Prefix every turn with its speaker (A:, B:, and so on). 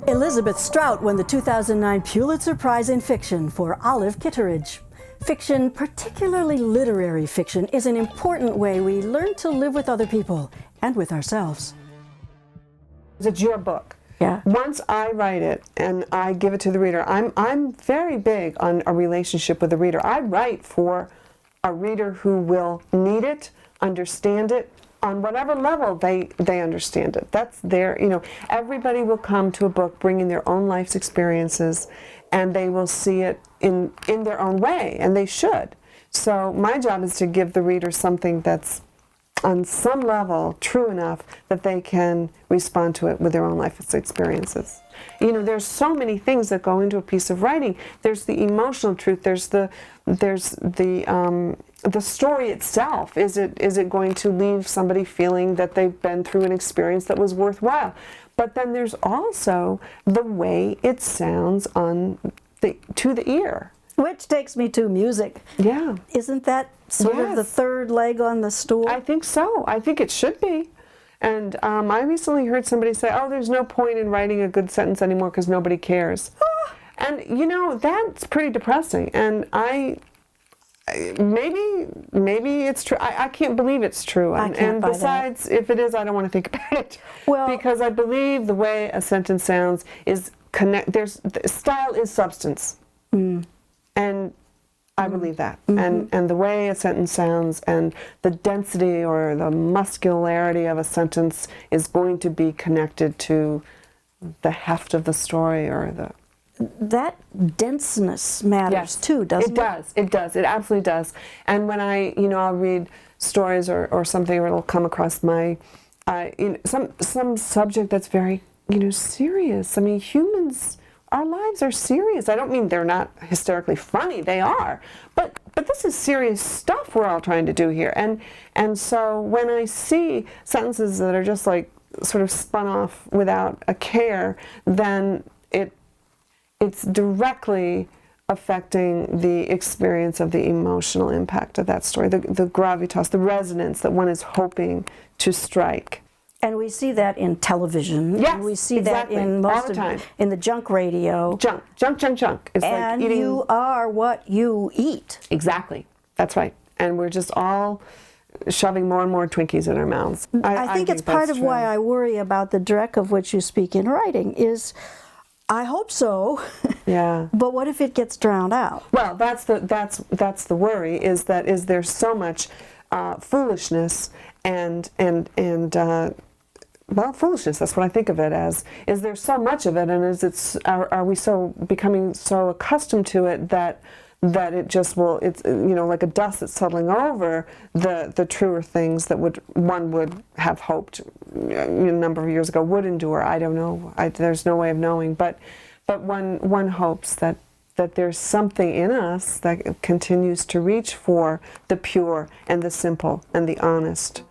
A: Elizabeth Strout won the 2009 Pulitzer Prize in Fiction for Olive Kitteridge. Fiction, particularly literary fiction, is an important way we learn to live with other people and with ourselves.
B: It's your book.
A: Yeah.
B: Once I write it and I give it to the reader, I'm very big on a relationship with the reader. I write for a reader who will need it, understand it, on whatever level they understand it. That's their, everybody will come to a book bringing their own life's experiences, and they will see it in their own way, and they should. So my job is to give the reader something that's on some level true enough that they can respond to it with their own life experiences. There's so many things that go into a piece of writing. There's the emotional truth. There's the story itself. Is it going to leave somebody feeling that they've been through an experience that was worthwhile? But then there's also the way it sounds to the ear.
A: Which takes me to music.
B: Yeah.
A: Isn't that sort of the third leg on the stool? I
B: think so. I think it should be. And I recently heard somebody say, oh, there's no point in writing a good sentence anymore because nobody cares. And, that's pretty depressing. And maybe it's true. I can't believe it's true. And besides, if it is, I don't want to think about it. Well, because I believe the way a sentence sounds is style is substance. And I believe that. And the way a sentence sounds and the density or the muscularity of a sentence is going to be connected to the heft of the story or the...
A: That denseness matters too, doesn't it?
B: It does. It absolutely does. And when I'll read stories or something, or it'll come across my, some subject that's very, serious. I mean, humans... Our lives are serious. I don't mean they're not hysterically funny. They are. But this is serious stuff we're all trying to do here. And so when I see sentences that are just like sort of spun off without a care, then it's directly affecting the experience of the emotional impact of that story, the gravitas, the resonance that one is hoping to strike.
A: And we see that in television.
B: Yes,
A: and we see
B: exactly.
A: that in most
B: all the time.
A: In the junk radio.
B: Junk. It's
A: and
B: like eating...
A: you are what you eat.
B: Exactly. That's right. And we're just all shoving more and more Twinkies in our mouths.
A: I think it's part of why I worry about the dreck of which you speak in writing is, I hope so.
B: Yeah.
A: But what if it gets drowned out?
B: Well, that's the worry. Is there's so much foolishness and foolishness, that's what I think of it as. Is there so much of it, and are we becoming so accustomed to it that it just it's like a dust that's settling over the truer things that one would have hoped a number of years ago would endure. I don't know. There's no way of knowing, but one hopes that there's something in us that continues to reach for the pure and the simple and the honest.